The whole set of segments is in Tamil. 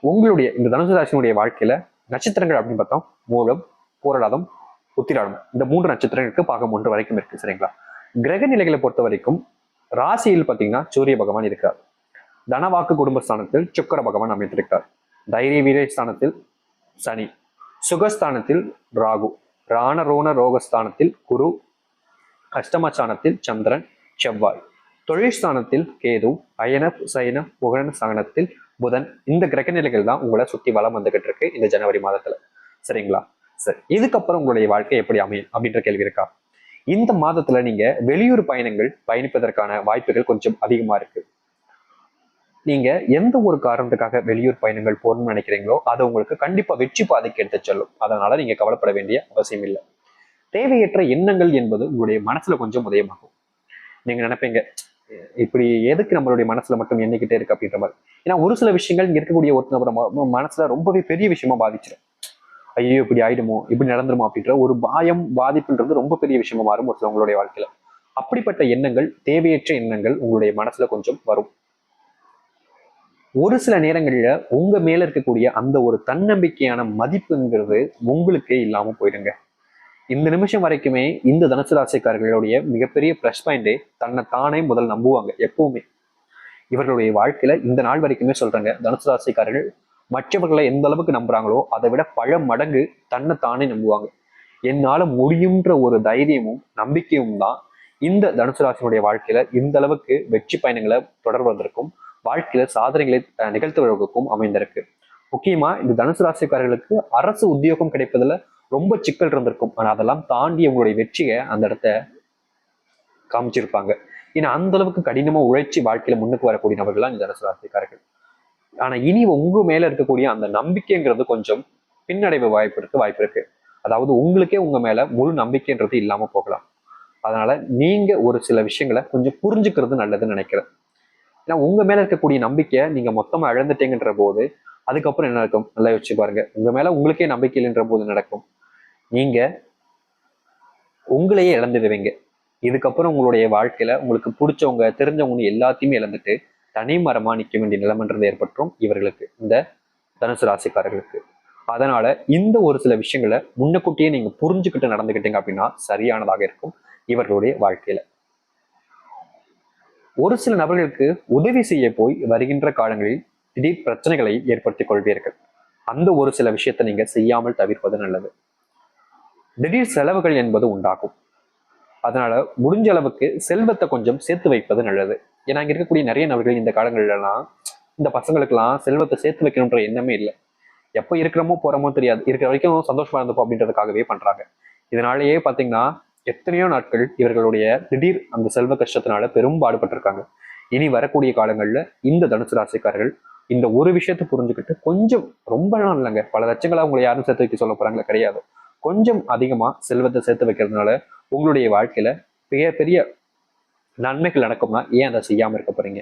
உங்களுடைய இந்த தனுசு ராசியினுடைய வாழ்க்கையில நட்சத்திரங்கள் அப்படின்னு பார்த்தோம் மூலம், பூரடாதம், உத்திராடம், இந்த 3 நட்சத்திரங்களுக்கு பாகம் 1 வரைக்கும் இருக்கு. சரிங்களா? கிரக நிலைகளை பொறுத்த வரைக்கும் ராசியில் பார்த்தீங்கன்னா சூரிய பகவான் இருக்கிறார். தனவாக்கு குடும்பஸ்தானத்தில் சுக்கர பகவான் அமைந்திருக்கிறார். தைரிய வீர ஸ்தானத்தில் சனி, சுகஸ்தானத்தில் ராகு, ராணரோண ரோகஸ்தானத்தில் குரு, அஷ்டமஸ்தானத்தில் சந்திரன், செவ்வாய், தொழில் ஸ்தானத்தில் கேது, அயன சயன புகழ ஸ்தானத்தில் புதன். இந்த கிரக நிலைகள் தான் உங்களை சுத்தி வளம் வந்துகிட்டு இருக்கு இந்த ஜனவரி மாதத்துல. சரிங்களா? சரி, இதுக்கப்புறம் உங்களுடைய வாழ்க்கை எப்படி அமையும் அப்படின்ற கேள்வி இருக்கா? இந்த மாதத்துல நீங்க வெளியூர் பயணங்கள் பயணிப்பதற்கான வாய்ப்புகள் கொஞ்சம் அதிகமா இருக்கு. நீங்க எந்த ஒரு காரணத்துக்காக வெளியூர் பயணங்கள் போகணும்னு நினைக்கிறீங்களோ அதை உங்களுக்கு கண்டிப்பா வெற்றி பாதைக்கு எடுத்து செல்லும். அதனால நீங்க கவலைப்பட வேண்டிய அவசியம் இல்லை. தேவையற்ற எண்ணங்கள் என்பது உங்களுடைய மனசுல கொஞ்சம் உதயமாகும். நீங்க நினைப்பீங்க, இப்படி எதுக்கு நம்மளுடைய மனசுல மட்டும் எண்ணிக்கிட்டே இருக்கு அப்படின்ற மாதிரி. ஏன்னா ஒரு சில விஷயங்கள் இங்க இருக்கக்கூடிய ஒரு நபர் மனசுல ரொம்பவே பெரிய விஷயமா பாதிச்சிடும். ஐயோ இப்படி ஆயிடுமோ, இப்படி நடந்துருமோ அப்படின்ற ஒரு பயம், பாதிப்புன்றது ரொம்ப பெரிய விஷயமா மாறும் ஒரு சிலவங்களுடைய வாழ்க்கையில. அப்படிப்பட்ட எண்ணங்கள், தேவையற்ற எண்ணங்கள் உங்களுடைய மனசுல கொஞ்சம் வரும். ஒரு சில நேரங்கள்ல உங்க மேல இருக்கக்கூடிய அந்த ஒரு தன்னம்பிக்கையான மதிப்புங்கிறது உங்களுக்கே இல்லாம போயிடுங்க. இந்த நிமிஷம் வரைக்குமே இந்த தனுசு ராசிக்காரர்களுடைய மிகப்பெரிய ப்ளஸ் பாயிண்டே தன்னை தானே முதல் நம்புவாங்க. எப்பவுமே இவர்களுடைய வாழ்க்கையில இந்த நாள் வரைக்குமே சொல்றாங்க, தனுசு ராசிக்காரர்கள் மற்றவர்களை எந்த அளவுக்கு நம்புறாங்களோ அதை விட பல மடங்கு தன்னை தானே நம்புவாங்க. என்னால முடியுன்ற ஒரு தைரியமும் நம்பிக்கையும் தான் இந்த தனுசு ராசியினுடைய வாழ்க்கையில இந்த அளவுக்கு வெற்றி பயணங்களை தொடர்வதற்கும் வாழ்க்கையில சாதனைகளை நிகழ்த்துவதற்கும் அமைந்திருக்கு. முக்கியமா இந்த தனுசு ராசிக்காரர்களுக்கு அரசு உத்தியோகம் கிடைப்பதுல ரொம்ப சிக்கல் இருந்திருக்கும். ஆனா அதெல்லாம் தாண்டி உங்களுடைய வெற்றியை அந்த இடத்த காமிச்சிருப்பாங்க. ஏன்னா அந்த அளவுக்கு கடினமா உழைச்சி வாழ்க்கையில முன்னுக்கு வரக்கூடிய நபர்கள்லாம் இந்த தனுசு ராசிக்காரர்கள். ஆனா இனி உங்க மேல இருக்கக்கூடிய அந்த நம்பிக்கைங்கிறது கொஞ்சம் பின்னடைவு வாய்ப்பு இருக்கு. அதாவது உங்களுக்கே உங்க மேல முழு நம்பிக்கைன்றது இல்லாம போகலாம். அதனால நீங்க ஒரு சில விஷயங்களை கொஞ்சம் புரிஞ்சுக்கிறது நல்லதுன்னு நினைக்கிறேன். ஏன்னா உங்க மேல இருக்கக்கூடிய நம்பிக்கையை நீங்க மொத்தமா இழந்துட்டீங்கன்ற போது அதுக்கப்புறம் என்ன நடக்கும் நல்லா யோசிச்சு பாருங்க. உங்க மேல உங்களுக்கே நம்பிக்கை இல்லைன்ற போது நடக்கும், நீங்க உங்களையே இழந்துடுவீங்க. இதுக்கப்புறம் உங்களுடைய வாழ்க்கையில உங்களுக்கு பிடிச்சவங்க, தெரிஞ்சவங்க எல்லாத்தையுமே இழந்துட்டு தனி மரமா நிற்க வேண்டிய நிலைமன்றது ஏற்பட்டுரும் இவர்களுக்கு, இந்த தனுசு ராசிக்காரர்களுக்கு. அதனால இந்த ஒரு சில விஷயங்களை முன்னக்கூட்டியே நீங்க புரிஞ்சுக்கிட்டு நடந்துக்கிட்டீங்க அப்படின்னா சரியானதாக இருக்கும் இவர்களுடைய வாழ்க்கையில. ஒரு சில நபர்களுக்கு உதவி செய்ய போய் வருகின்ற காலங்களில் திடீர் பிரச்சனைகளை ஏற்படுத்திக் கொள்வீர்கள். அந்த ஒரு சில விஷயத்தை நீங்க செய்யாமல் தவிர்ப்பது நல்லது. திடீர் செலவுகள் என்பது உண்டாகும். அதனால முடிஞ்ச அளவுக்கு செல்வத்தை கொஞ்சம் சேர்த்து வைப்பது நல்லது. ஏன்னா இங்க இருக்கக்கூடிய நிறைய நபர்கள் இந்த காலங்கள்லாம் இந்த பசங்களுக்கெல்லாம் செல்வத்தை சேர்த்து வைக்கணுன்ற எண்ணமே இல்லை. எப்போ இருக்கிறோமோ போறோமோ தெரியாது, இருக்கிற வரைக்கும் சந்தோஷமா இருந்தப்போ அப்படின்றதுக்காகவே பண்றாங்க. இதனாலேயே பாத்தீங்கன்னா எத்தனையோ நாட்கள் இவர்களுடைய திடீர் அந்த செல்வ கஷ்டத்தினால பெரும்பாடுபட்டிருக்காங்க. இனி வரக்கூடிய காலங்கள்ல இந்த தனுசு ராசிக்காரர்கள் இந்த ஒரு விஷயத்தை புரிஞ்சுக்கிட்டு கொஞ்சம், ரொம்ப நாள் இல்லைங்க, பல லட்சங்களா உங்களை யாரும் சேர்த்து வைக்க சொல்ல போறாங்களா கிடையாது, கொஞ்சம் அதிகமா செல்வத்தை சேர்த்து வைக்கிறதுனால உங்களுடைய வாழ்க்கையில பெரிய நன்மைகள் நடக்கும்னா ஏன் அதை செய்யாம இருக்க போறீங்க?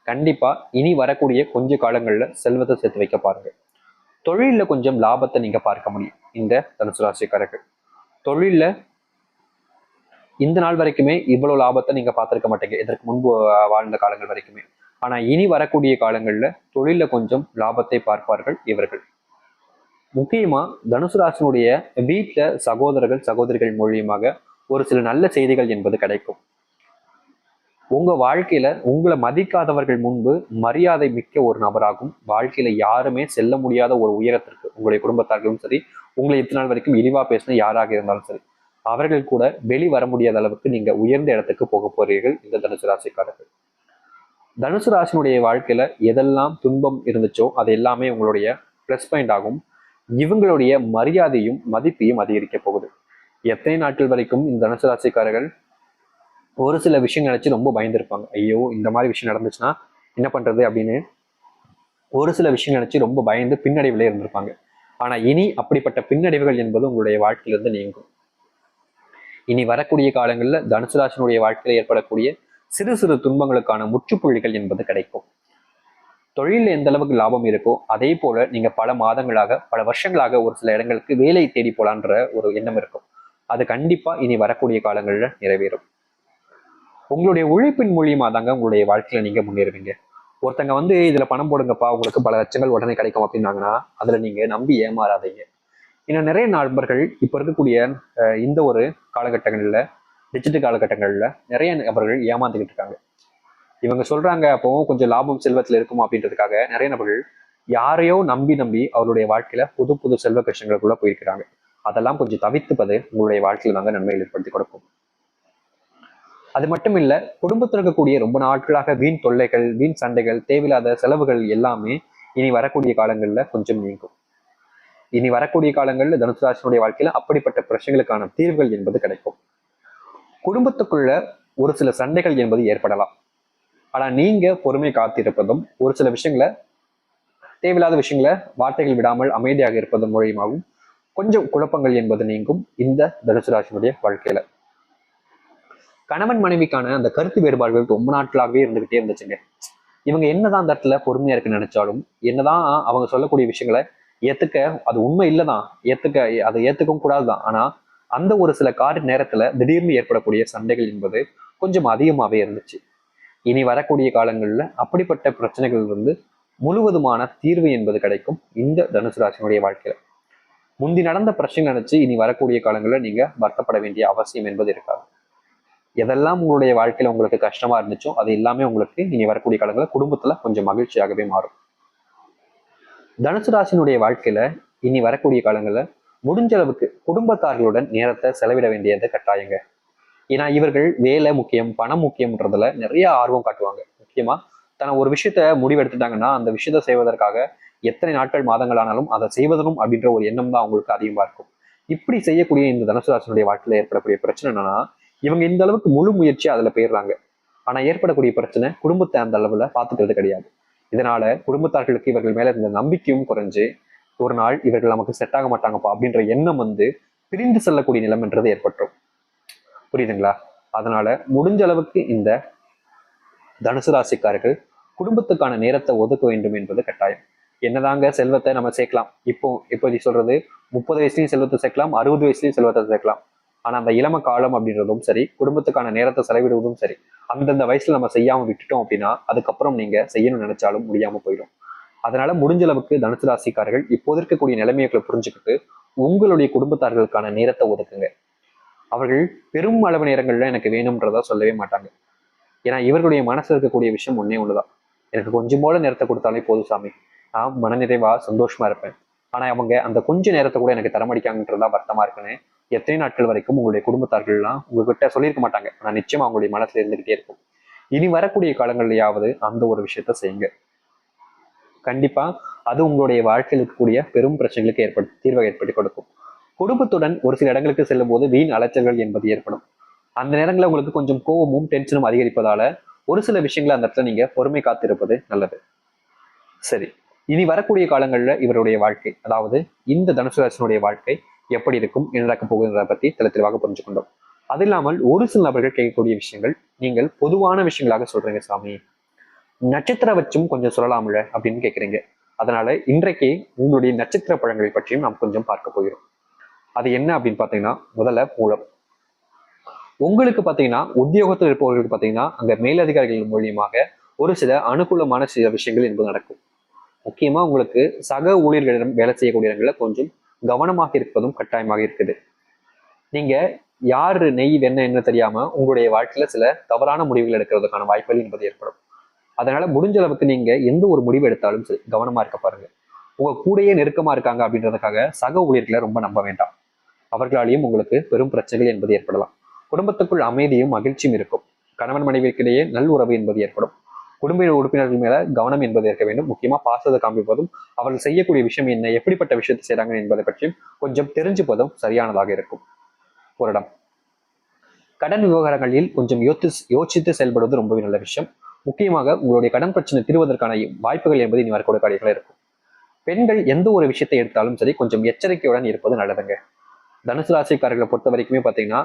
கண்டிப்பா இனி வரக்கூடிய கொஞ்ச காலங்கள்ல செல்வத்தை சேர்த்து வைக்க பாருங்க. தொழில கொஞ்சம் லாபத்தை நீங்க பார்க்க முடியும் இந்த தனுசு ராசிக்காரர்கள். தொழில இந்த நாள் வரைக்குமே இவ்வளவு லாபத்தை நீங்க பார்த்திருக்க மாட்டீங்க இதற்கு முன்பு வாழ்ந்த காலங்கள் வரைக்குமே. ஆனா இனி வரக்கூடிய காலங்கள்ல தொழில கொஞ்சம் லாபத்தை பார்ப்பார்கள் இவர்கள். முக்கியமா தனுசு ராசினுடைய வீட்டுல சகோதரர்கள் சகோதரிகள் மூலியமாக ஒரு சில நல்ல செய்திகள் என்பது கிடைக்கும். உங்க வாழ்க்கையில உங்களை மதிக்காதவர்கள் முன்பு மரியாதை மிக்க ஒரு நபராகும். வாழ்க்கையில யாருமே செல்ல முடியாத ஒரு உயரத்திற்கு உங்களுடைய குடும்பத்தார்களும் சரி, உங்களை இத்தனை நாள் வரைக்கும் இழிவா பேசின யாராக இருந்தாலும் சரி, அவர்கள் கூட வெளி வர முடியாத அளவுக்கு நீங்க உயர்ந்த இடத்துக்கு போக போறீர்கள் இந்த தனுசு ராசிக்காரர்கள். தனுசு ராசினுடைய வாழ்க்கையில எதெல்லாம் துன்பம் இருந்துச்சோ அது எல்லாமே உங்களுடைய பிளஸ் பாயிண்ட் ஆகும். இவங்களுடைய மரியாதையும் மதிப்பையும் அதிகரிக்க போகுது. எத்தனை நாட்கள் வரைக்கும் இந்த தனுசு ராசிக்காரர்கள் ஒரு சில விஷயம் நினைச்சு ரொம்ப பயந்துருப்பாங்க. ஐயோ இந்த மாதிரி விஷயம் நடந்துச்சுன்னா என்ன பண்றது அப்படின்னு ஒரு சில விஷயம் நினைச்சு ரொம்ப பயந்து பின்னடைவுல இருந்திருப்பாங்க. ஆனா இனி அப்படிப்பட்ட பின்னடைவுகள் என்பது உங்களுடைய வாழ்க்கையிலிருந்து நீங்கும். இனி வரக்கூடிய காலங்களில் தனுசு ராசினுடைய வாழ்க்கையில ஏற்படக்கூடிய சிறு சிறு துன்பங்களுக்கான முற்றுப்புள்ளிகள் என்பது கிடைக்கும். தொழிலில் எந்த அளவுக்கு லாபம் இருக்கோ அதே போல நீங்க பல மாதங்களாக பல வருஷங்களாக ஒரு சில இடங்களுக்கு வேலை தேடி போலான்ற ஒரு எண்ணம் இருக்கும். அது கண்டிப்பா இனி வரக்கூடிய காலங்களில் நிறைவேறும். உங்களுடைய உழைப்பின் மூலியமா தாங்க உங்களுடைய வாழ்க்கையில நீங்க முன்னேறுவீங்க. ஒருத்தங்க வந்து இதுல பணம் போடுங்கப்பா உங்களுக்கு பல லட்சங்கள் உடனே கிடைக்கும் அப்படின்னாங்கன்னா அதுல நீங்க நம்பி ஏமாறாதீங்க. இன்னும் நிறைய நபர்கள் இப்ப இருக்கக்கூடிய இந்த ஒரு காலகட்டங்கள்ல, டிஜிட்டல் காலகட்டங்கள்ல நிறைய நபர்கள் ஏமாந்துகிட்டு இருக்காங்க. இவங்க சொல்றாங்க அப்போ கொஞ்சம் லாபம் செல்வத்துல இருக்கும் அப்படின்றதுக்காக நிறைய நபர்கள் யாரையோ நம்பி நம்பி அவருடைய வாழ்க்கையில புது புது செல்வ கஷ்டங்களுக்குள்ள போயிருக்கிறாங்க. அதெல்லாம் கொஞ்சம் தவிர்த்துப்பது உங்களுடைய வாழ்க்கையில நாங்க நன்மைகள் ஏற்படுத்தி கொடுக்கும். அது மட்டும் இல்ல, குடும்பத்தில் இருக்கக்கூடிய ரொம்ப நாட்களாக வீண் தொல்லைகள், வீண் சண்டைகள், தேவையில்லாத செலவுகள் எல்லாமே இனி வரக்கூடிய காலங்கள்ல கொஞ்சம் நீங்கும். இனி வரக்கூடிய காலங்கள்ல தனுசு ராசினுடைய வாழ்க்கையில அப்படிப்பட்ட பிரச்சனைகளுக்கான தீர்வுகள் என்பது கிடைக்கும். குடும்பத்துக்குள்ள ஒரு சில சண்டைகள் என்பது ஏற்படலாம். ஆனா நீங்க பொறுமை காத்திருப்பதும், ஒரு சில விஷயங்களை தேவையில்லாத விஷயங்களை வார்த்தைகள் விடாமல் அமைதியாக இருப்பதன் மூலியமாகவும் கொஞ்சம் குழப்பங்கள் என்பது நீங்கும் இந்த தனுசு ராசினுடைய வாழ்க்கையில. கணவன் மனைவிக்கான அந்த கருத்து வேறுபாடுகள் ரொம்ப நாட்களாகவே இருந்துகிட்டே இருந்துச்சுங்க. இவங்க என்னதான் அந்த இடத்துல பொறுமையா இருக்குன்னு நினைச்சாலும், என்னதான் அவங்க சொல்லக்கூடிய விஷயங்களை ஏத்துக்க, அது உண்மை இல்லைதான், அதை ஏத்துக்கவும் கூடாதுதான். ஆனா அந்த ஒரு சில நேரத்துல திடீர்னு ஏற்படக்கூடிய சண்டைகள் என்பது கொஞ்சம் அதிகமாவே இருந்துச்சு. இனி வரக்கூடிய காலங்கள்ல அப்படிப்பட்ட பிரச்சனைகள் வந்து முழுவதுமான தீர்வு என்பது கிடைக்கும் இந்த தனுசு ராசினுடைய வாழ்க்கையில. முந்தி நடந்த பிரச்சனை நினைச்சு இனி வரக்கூடிய காலங்களில் நீங்க வருத்தப்பட வேண்டிய அவசியம் என்பது இருக்காது. எதெல்லாம் உங்களுடைய வாழ்க்கையில உங்களுக்கு கஷ்டமா இருந்துச்சோ அது எல்லாமே உங்களுக்கு இனி வரக்கூடிய காலங்களில் குடும்பத்துல கொஞ்சம் மகிழ்ச்சியாகவே மாறும். தனுசு ராசினுடைய வாழ்க்கையில இனி வரக்கூடிய காலங்கள்ல முடிஞ்ச அளவுக்கு குடும்பத்தார்களுடன் நேரத்தை செலவிட வேண்டியது கட்டாயங்க. ஏன்னா இவர்கள் வேலை முக்கியம், பணம் முக்கியம்ன்றதுல நிறைய ஆர்வம் காட்டுவாங்க. முக்கியமா ஒரு விஷயத்த முடிவெடுத்துட்டாங்கன்னா அந்த விஷயத்த செய்வதற்காக எத்தனை நாட்கள் மாதங்கள் ஆனாலும் அதை செய்வதனும் அப்படின்ற ஒரு எண்ணம் தான் அவங்களுக்கு அதிகமா இருக்கும். இப்படி செய்யக்கூடிய இந்த தனுசு ராசினுடைய வாழ்க்கையில ஏற்படக்கூடிய பிரச்சனை என்னன்னா, இவங்க இந்த அளவுக்கு முழு முயற்சி அதுல போயிடுறாங்க. ஆனா ஏற்படக்கூடிய பிரச்சனை குடும்பத்தை அந்த அளவுல பாத்துக்கிறது கிடையாது. இதனால குடும்பத்தார்களுக்கு இவர்கள் மேல இருந்த நம்பிக்கையும் குறைஞ்சு ஒரு நாள் இவர்கள் நமக்கு செட் ஆக மாட்டாங்கப்பா அப்படின்ற எண்ணம் வந்து பிரிந்து செல்லக்கூடிய நிலைமைன்றது ஏற்பட்டுரும். புரியுதுங்களா? அதனால முடிஞ்ச அளவுக்கு இந்த தனுசு ராசிக்காரர்கள் குடும்பத்துக்கான நேரத்தை ஒதுக்க வேண்டும் என்பது கட்டாயம். என்னதாங்க செல்வத்தை நம்ம சேர்க்கலாம், இப்போதைக்கு சொல்றது 30 வயசுலயும் செல்வத்தை சேர்க்கலாம், 60 வயசுலயும் செல்வத்தை சேர்க்கலாம். ஆனா அந்த இளம காலம் அப்படின்றதும் சரி, குடும்பத்துக்கான நேரத்தை செலவிடுவதும் சரி, அந்தந்த வயசுல நம்ம செய்யாம விட்டுட்டோம் அப்படின்னா அதுக்கப்புறம் நீங்க செய்யணும்னு நினைச்சாலும் முடியாம போயிடும். அதனால முடிஞ்ச அளவுக்கு தனுசு ராசிக்காரர்கள் இப்போது இருக்கக்கூடிய நிலைமைகளை புரிஞ்சுக்கிட்டு உங்களுடைய குடும்பத்தார்களுக்கான நேரத்தை ஒதுக்குங்க. அவர்கள் பெரும் அளவு நேரங்கள்ல எனக்கு வேணும்ன்றதா சொல்லவே மாட்டாங்க. ஏன்னா இவர்களுடைய மனசுல இருக்கக்கூடிய விஷயம் ஒன்னே ஒண்ணுதான், எனக்கு கொஞ்சம் போல நேரத்தை கொடுத்தாலே போதும் சாமி, நான் மனநிறைவா சந்தோஷமா இருப்பேன். ஆனா அவங்க அந்த கொஞ்ச நேரத்தை கூட எனக்கு தரமடிக்காங்கன்றதா வருத்தமா இருக்குன்னு எத்தனை நாட்கள் வரைக்கும் உங்களுடைய குடும்பத்தார்கள்லாம் உங்ககிட்ட சொல்லியிருக்க மாட்டாங்க. ஆனா நிச்சயமா அவங்களுடைய மனசுல இருந்துகிட்டே இருக்கும். இனி வரக்கூடிய காலங்கள்லயாவது அந்த ஒரு விஷயத்த செய்யுங்க. கண்டிப்பா அது உங்களுடைய வாழ்க்கையில் இருக்கக்கூடிய பெரும் பிரச்சனைகளுக்கு தீர்வை ஏற்படுத்தி கொடுக்கும். குடும்பத்துடன் ஒரு சில இடங்களுக்கு செல்லும் போது வீண் அலைச்சல்கள் என்பது ஏற்படும். அந்த நேரங்களில் உங்களுக்கு கொஞ்சம் கோபமும் டென்ஷனும் அதிகரிப்பதால ஒரு சில விஷயங்களை அந்த இடத்துல நீங்க பொறுமை காத்திருப்பது நல்லது. சரி, இனி வரக்கூடிய காலங்கள்ல இவருடைய வாழ்க்கை, அதாவது இந்த தனுசு ராசினுடைய வாழ்க்கை எப்படி இருக்கும், என்ன நடக்க போகுதுன்றதை பத்தி தெளிவாக புரிஞ்சுக்கொண்டோம். அது இல்லாமல் ஒரு சில நபர்கள் கேட்கக்கூடிய விஷயங்கள் நீங்கள் பொதுவான விஷயங்களாக சொல்றீங்க சாமி, நட்சத்திர வச்சும் கொஞ்சம் சொல்லலாம்ல அப்படின்னு கேட்குறீங்க. அதனால இன்றைக்கு உங்களுடைய நட்சத்திர பழங்களை பற்றியும் நாம் கொஞ்சம் பார்க்க போகிறோம். அது என்ன அப்படின்னு பாத்தீங்கன்னா, முதல்ல மூலம். உங்களுக்கு பாத்தீங்கன்னா உத்தியோகத்தில் இருப்பவர்களுக்கு பாத்தீங்கன்னா அங்க மேலதிகாரிகள் மூலியமாக ஒரு சில அனுகூலமான சில விஷயங்கள் என்பது நடக்கும். முக்கியமா உங்களுக்கு சக ஊழியர்களிடம் வேலை செய்யக்கூடிய இடங்கள்ல கொஞ்சம் கவனமாக இருப்பதும் கட்டாயமாக இருக்குது. நீங்க யாரு நெய் வெண்ணெய் என்ன தெரியாம உங்களுடைய வாழ்க்கையில சில தவறான முடிவுகள் எடுக்கிறதுக்கான வாய்ப்புகள் என்பது ஏற்படும். அதனால முடிஞ்ச அளவுக்கு நீங்க எந்த ஒரு முடிவு எடுத்தாலும் சரி கவனமா இருக்க பாருங்க. உங்க கூடையே நெருக்கமா இருக்காங்க அப்படின்றதுக்காக சக ஊழியர்களை ரொம்ப நம்ப வேண்டாம். அவர்களாலேயும் உங்களுக்கு பெரும் பிரச்சனைகள் என்பது ஏற்படலாம். குடும்பத்துக்குள் அமைதியும் மகிழ்ச்சியும் இருக்கும். கணவன் மனைவிக்கிடையே நல் உறவு என்பது ஏற்படும். குடும்ப உறுப்பினர்கள் மேல கவனம் என்பது இருக்க வேண்டும். முக்கியமா பாசத்தை காண்பிப்பதும் அவர்கள் செய்யக்கூடிய விஷயம் என்ன, எப்படிப்பட்ட விஷயத்தை செய்றாங்க என்பதை பற்றியும் கொஞ்சம் தெரிஞ்சுப்பதும் சரியானதாக இருக்கும். ஒரு இடம் கடன் விவகாரங்களில் கொஞ்சம் யோசித்து செயல்படுவது ரொம்பவே நல்ல விஷயம். முக்கியமாக உங்களுடைய கடன் பிரச்சனை தீர்வதற்கான வாய்ப்புகள் என்பது இனி வரக்கூடிய காரியங்களா இருக்கும். பெண்கள் எந்த ஒரு விஷயத்தை எடுத்தாலும் சரி கொஞ்சம் எச்சரிக்கையுடன் இருப்பது நல்லதுங்க. தனுசு ராசிக்காரர்களை பொறுத்த வரைக்குமே பாத்தீங்கன்னா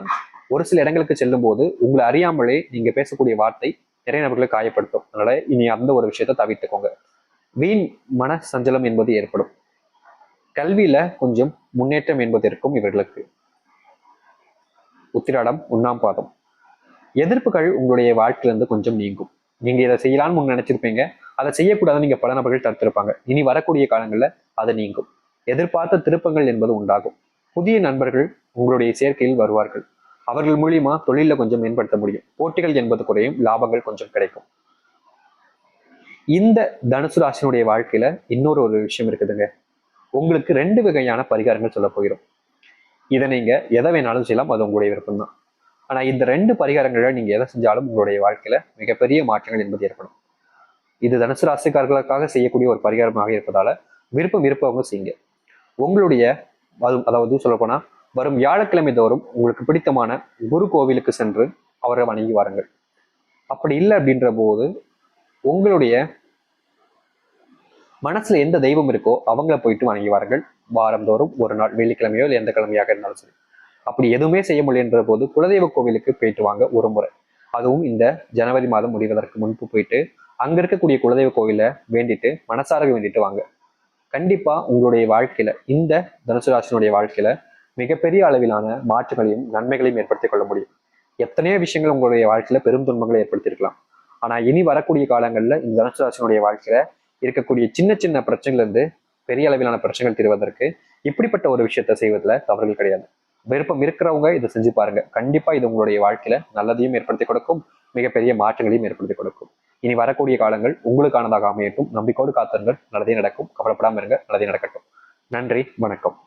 ஒரு சில இடங்களுக்கு செல்லும் போது உங்களை அறியாமலே நீங்க பேசக்கூடிய வார்த்தை நிறைய நபர்களை காயப்படுத்தும். அதனால இனி அந்த ஒரு விஷயத்தை தவிர்த்துக்கோங்க. வீண் மன சஞ்சலம் என்பது ஏற்படும். கல்வியில கொஞ்சம் முன்னேற்றம் என்பது இருக்கும் இவர்களுக்கு. உத்திராடம் 1ஆம் பாதம் எதிர்ப்புகள் உங்களுடைய வாழ்க்கையிலிருந்து கொஞ்சம் நீங்கும். நீங்க இதை செய்யலாம்னு நினைச்சிருப்பீங்க, அதை செய்யக்கூடாதுன்னு நீங்க பல நபர்கள் தடுத்திருப்பாங்க. இனி வரக்கூடிய காலங்கள்ல அது நீங்கும். எதிர்பார்த்த திருப்பங்கள் என்பது உண்டாகும். புதிய நண்பர்கள் உங்களுடைய சேர்க்கையில் வருவார்கள். அவர்கள் மூலியமா தொழில கொஞ்சம் மேம்படுத்த முடியும். போட்டிகள் என்பது குறையும், லாபங்கள் கொஞ்சம் கிடைக்கும். இந்த தனுசு ராசினுடைய வாழ்க்கையில இன்னொரு ஒரு விஷயம் இருக்குதுங்க. உங்களுக்கு 2 வகையான பரிகாரங்கள் சொல்ல போகிறோம். இதை நீங்க எதை வேணாலும் செய்யலாம், அது உங்களுடைய விருப்பம் தான். ஆனா இந்த 2 பரிகாரங்களை நீங்க எதை செஞ்சாலும் உங்களுடைய வாழ்க்கையில மிகப்பெரிய மாற்றங்கள் என்பது ஏற்படும். இது தனுசு ராசிக்காரர்களுக்காக செய்யக்கூடிய ஒரு பரிகாரமாக இருப்பதால விருப்பம் இருப்பவங்க செய்யுங்க. உங்களுடைய அதாவது சொல்லப்போனா வரும் வியாழக்கிழமை தோறும் உங்களுக்கு பிடித்தமான குரு கோவிலுக்கு சென்று அவரை வணங்கி வாருங்கள். அப்படி இல்லை அப்படின்ற போது உங்களுடைய மனசுல எந்த தெய்வம் இருக்கோ அவங்கள போயிட்டு வணங்கி வாருங்கள். வாரந்தோறும் ஒரு நாள், வெள்ளிக்கிழமையோ இல்லை எந்த கிழமையாக இருந்தாலும் சரி. அப்படி எதுவுமே செய்ய முடியன்ற போது குலதெய்வ கோவிலுக்கு போயிட்டு வாங்க ஒரு முறை. அதுவும் இந்த ஜனவரி மாதம் முடிவதற்கு முன்பு போயிட்டு அங்க இருக்கக்கூடிய குலதெய்வ கோவில வேண்டிட்டு மனசார வேண்டிட்டு வாங்க. கண்டிப்பா உங்களுடைய வாழ்க்கையில, இந்த தனுசு ராசினுடைய வாழ்க்கையில மிகப்பெரிய அளவிலான மாற்றங்களையும் நன்மைகளையும் ஏற்படுத்திக் கொள்ள முடியும். எத்தனையோ விஷயங்கள் உங்களுடைய வாழ்க்கையில பெரும் துன்பங்களை ஏற்படுத்தியிருக்கலாம். ஆனா இனி வரக்கூடிய காலங்கள்ல இந்த தனுசு ராசினுடைய வாழ்க்கையில இருக்கக்கூடிய சின்ன சின்ன பிரச்சனைகள் இருந்து பெரிய அளவிலான பிரச்சனைகள் தீர்வதற்கு இப்படிப்பட்ட ஒரு விஷயத்த செய்வதில் தவறுகள் கிடையாது. விருப்பம் இருக்கிறவங்க இதை செஞ்சு பாருங்க. கண்டிப்பா இது உங்களுடைய வாழ்க்கையில நல்லதையும் ஏற்படுத்தி கொடுக்கும், மிகப்பெரிய மாற்றங்களையும் ஏற்படுத்தி கொடுக்கும். இனி வரக்கூடிய காலங்கள் உங்களுக்கானதாக அமையட்டும். நம்பிக்கையோடு காத்திருங்கள். நல்லதே நடக்கும். கவலைப்படாம இருங்க. நல்லதே நடக்கட்டும். நன்றி, வணக்கம்.